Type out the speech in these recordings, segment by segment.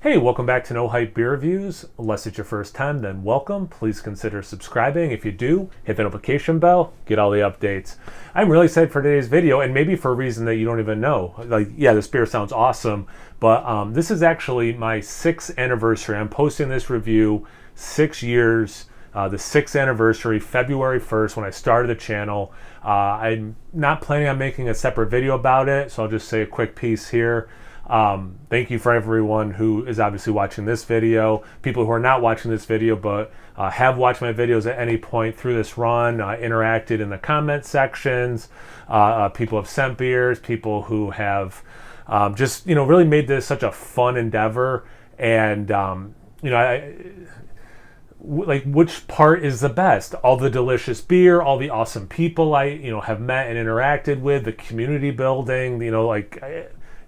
Hey, welcome back to No Hype Beer Reviews. Unless it's your first time, then welcome. Please consider subscribing. If you do, hit the notification bell, get all the updates. I'm really excited for today's video, and maybe for a reason that you don't even know. Like, yeah, this beer sounds awesome, but this is actually my 6th anniversary. I'm posting this review 6 years, the 6th anniversary, February 1st, when I started the channel. I'm not planning on making a separate video about it, so I'll just say a quick piece here. Thank you for everyone who is obviously watching this video, people who are not watching this video but have watched my videos at any point through this run, interacted in the comment sections, people have sent beers, people who have just really made this such a fun endeavor. And like, which part is the best? All the delicious beer, all the awesome people I have met and interacted with, the community building,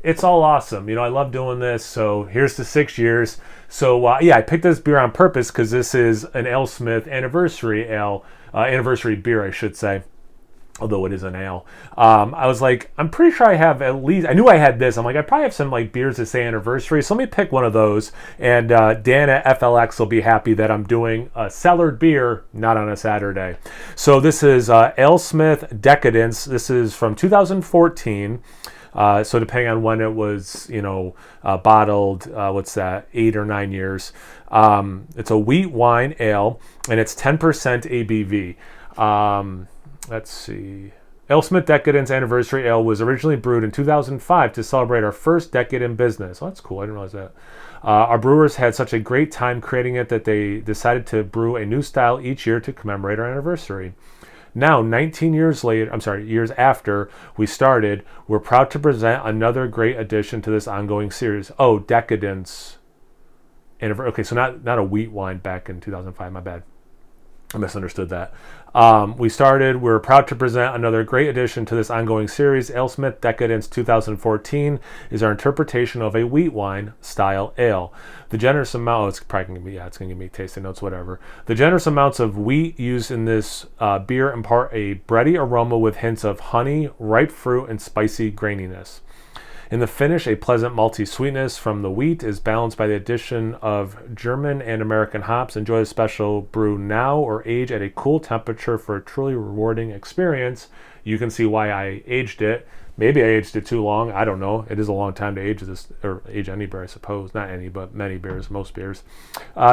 it's all awesome. I love doing this. So here's to 6 years. So yeah, I picked this beer on purpose because this is an AleSmith anniversary ale, anniversary beer, I should say. Although it is an ale. I was like, I'm pretty sure I have at least, I knew I had this. I'm like, I probably have some like beers that say anniversary. So let me pick one of those. And Dan at FLX will be happy that I'm doing a cellared beer, not on a Saturday. So this is AleSmith Decadence. This is from 2014. So depending on when it was, bottled, what's that, 8 or 9 years. It's a wheat wine ale, and it's 10% ABV. Let's see. AleSmith Decadence Anniversary Ale was originally brewed in 2005 to celebrate our first decade in business. Oh, that's cool. I didn't realize that. Our brewers had such a great time creating it that they decided to brew a new style each year to commemorate our anniversary. Now, 19 years later, years after we started, we're proud to present another great addition to this ongoing series. Oh, Decadence. Okay, so not a wheat wine back in 2005, my bad. I misunderstood that. We're proud to present another great addition to this ongoing series. AleSmith Decadence 2014 is our interpretation of a wheat wine style ale. The generous amount, it's probably going to be, it's going to give me tasting notes, whatever. The generous amounts of wheat used in this beer impart a bready aroma with hints of honey, ripe fruit, and spicy graininess. In the finish, a pleasant malty sweetness from the wheat is balanced by the addition of German and American hops. Enjoy the special brew now or age at a cool temperature for a truly rewarding experience. You can see why I aged it. Maybe I aged it too long. I don't know. It is a long time to age this, or age any beer, I suppose. Not any, but many beers, most beers.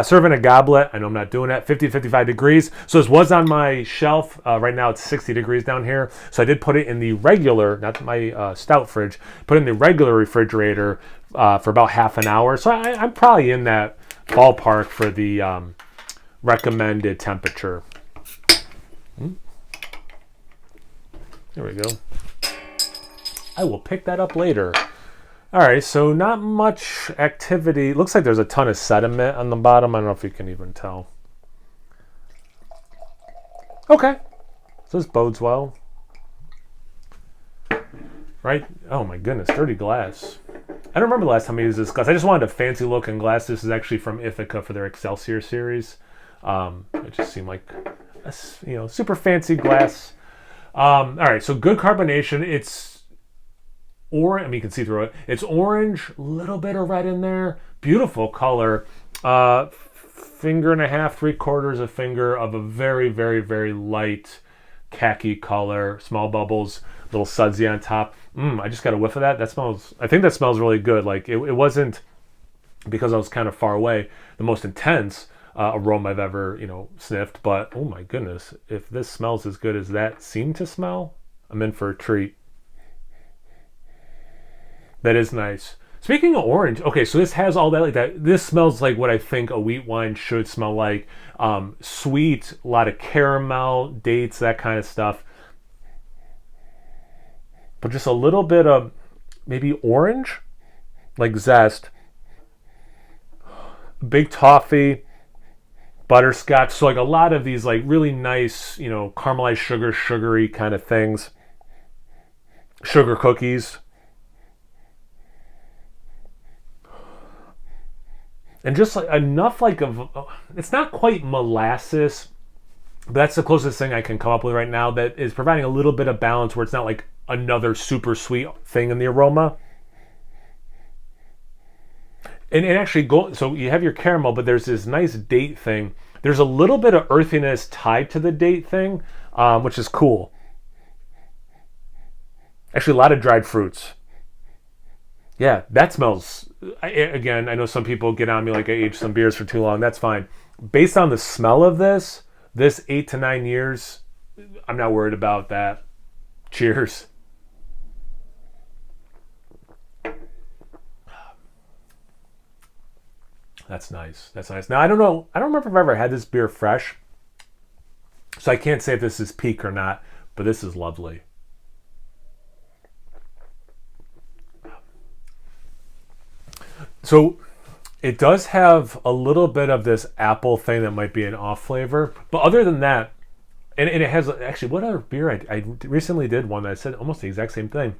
Serve in a goblet. I know I'm not doing that. 50 to 55 degrees. So this was on my shelf. Right now it's 60 degrees down here. So I did put it in the regular, not my stout fridge, put it in the regular refrigerator for about half an hour. So I'm probably in that ballpark for the recommended temperature. There we go. I will pick that up later. All right, so not much activity. Looks like there's a ton of sediment on the bottom. I don't know if you can even tell. Okay, so this bodes well. Right? Oh my goodness, dirty glass. I don't remember the last time I used this glass. I just wanted a fancy looking glass. This is actually from Ithaca for their Excelsior series. It just seemed like a super fancy glass. All right, so good carbonation. It's orange. I mean, you can see through it. It's orange, a little bit of red in there. Beautiful color. Finger and a half, 3/4 of finger of a very, very, very light khaki color. Small bubbles, little sudsy on top. I just got a whiff of that. I think that smells really good. Like it wasn't, because I was kind of far away, the most intense aroma I've ever, sniffed. But oh my goodness, if this smells as good as that seemed to smell, I'm in for a treat. That is nice. Speaking of orange, okay, so this has all that like that. This smells like what I think a wheat wine should smell like. Sweet, a lot of caramel, dates, that kind of stuff. But just a little bit of maybe orange, like zest. Big toffee, butterscotch. So like a lot of these like really nice, caramelized sugar, sugary kind of things. Sugar cookies. And just like enough it's not quite molasses, but that's the closest thing I can come up with right now that is providing a little bit of balance where it's not like another super sweet thing in the aroma. and actually so you have your caramel, but there's this nice date thing. There's a little bit of earthiness tied to the date thing, which is cool. Actually, a lot of dried fruits. Yeah, that smells. Again, I know some people get on me like I aged some beers for too long. That's fine. Based on the smell of this 8 to 9 years, I'm not worried about that. Cheers. That's nice. That's nice. Now, I don't know. I don't remember if I've ever had this beer fresh, so I can't say if this is peak or not, but this is lovely. So it does have a little bit of this apple thing that might be an off flavor, but other than that, and it has actually, what other beer I recently did one that I said almost the exact same thing.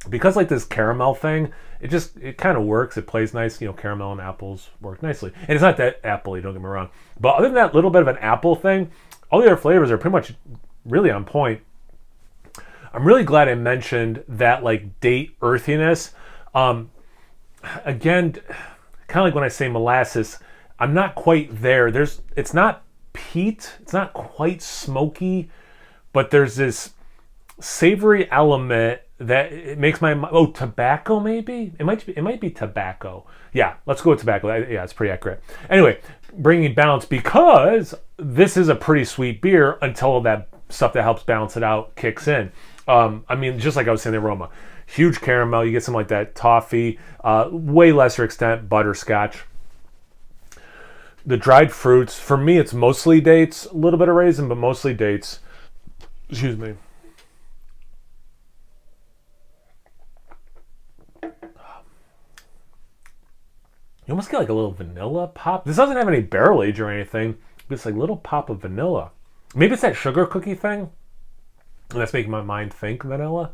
Because like this caramel thing, it kind of works. It plays nice, caramel and apples work nicely. And it's not that appley, don't get me wrong. But other than that little bit of an apple thing, all the other flavors are pretty much really on point. I'm really glad I mentioned that like date earthiness. Again, kind of like when I say molasses, I'm not quite there. It's not peat, it's not quite smoky, but there's this savory element that it makes my tobacco maybe it might be tobacco. Yeah, let's go with tobacco. Yeah, it's pretty accurate. Anyway, bringing balance, because this is a pretty sweet beer until that stuff that helps balance it out kicks in. I mean, just like I was saying, the aroma, huge caramel. You get some like that toffee, way lesser extent butterscotch. The dried fruits, for me, it's mostly dates, a little bit of raisin, but mostly dates. Excuse me. You almost get like a little vanilla pop. This doesn't have any barrel age or anything, but it's like a little pop of vanilla. Maybe it's that sugar cookie thing, and that's making my mind think vanilla.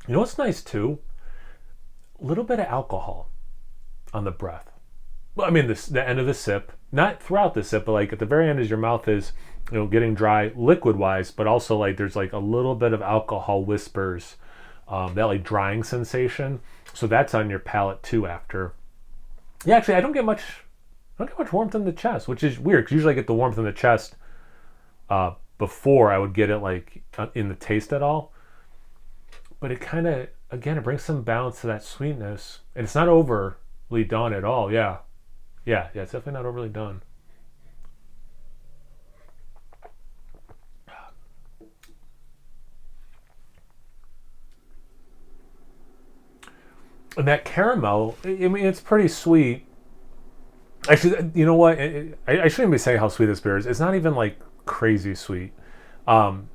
You know what's nice too? A little bit of alcohol on the breath. Well, I mean, the end of the sip, not throughout the sip, but like at the very end as your mouth is, getting dry liquid-wise, but also like there's like a little bit of alcohol whispers. That like drying sensation, so that's on your palate too after. Yeah, actually, I don't get much warmth in the chest, which is weird because usually I get the warmth in the chest before I would get it like in the taste at all. But it kind of, again, it brings some balance to that sweetness, and it's not overly done at all. Yeah, it's definitely not overly done. And that caramel, I mean, it's pretty sweet. Actually, you know what? I shouldn't be saying how sweet this beer is. It's not even like crazy sweet. But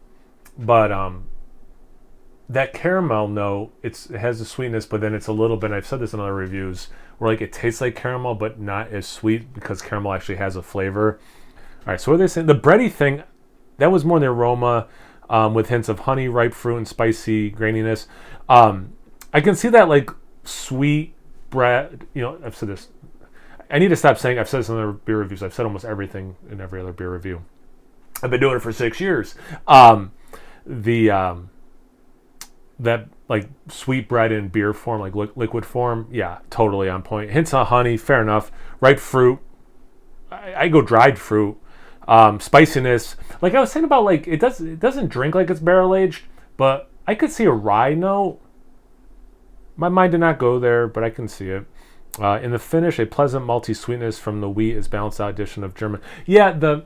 that caramel note, it has a sweetness, but then it's a little bit, I've said this in other reviews, where like it tastes like caramel, but not as sweet because caramel actually has a flavor. All right, so what are they saying? The bready thing, that was more the aroma with hints of honey, ripe fruit, and spicy graininess. I can see that like sweet bread, I've said this. I need to stop saying I've said this in other beer reviews. I've said almost everything in every other beer review. I've been doing it for 6 years. That like sweet bread in beer form, like liquid form, yeah, totally on point. Hints of honey, fair enough. Ripe fruit, I go dried fruit. Spiciness, like I was saying about like it doesn't drink like it's barrel aged, but I could see a rye note. My mind did not go there, but I can see it. In the finish, a pleasant malty sweetness from the wheat is balanced out addition of German. Yeah,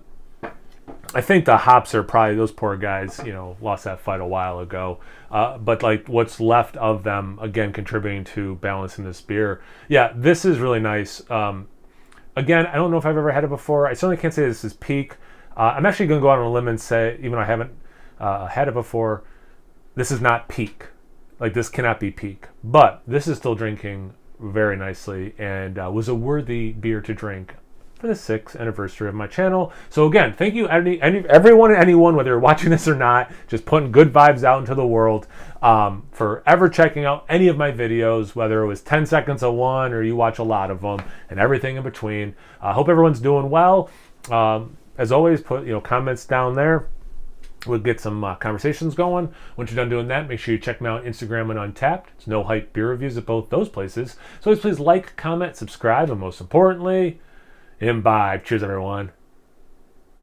I think the hops are probably, those poor guys, lost that fight a while ago. But like what's left of them, again, contributing to balance in this beer. Yeah, this is really nice. Again, I don't know if I've ever had it before. I certainly can't say this is peak. I'm actually going to go out on a limb and say, even though I haven't had it before, this is not peak. Like this cannot be peak, but this is still drinking very nicely and was a worthy beer to drink for the 6th anniversary of my channel. So again, thank you everyone and anyone, whether you're watching this or not, just putting good vibes out into the world, for ever checking out any of my videos, whether it was 10 seconds of one or you watch a lot of them and everything in between. I hope everyone's doing well. As always, put comments down there. We'll get some conversations going. Once you're done doing that, make sure you check me out on Instagram and Untapped. It's No Hype Beer Reviews at both those places. So please like, comment, subscribe, and most importantly, imbibe. Cheers, everyone.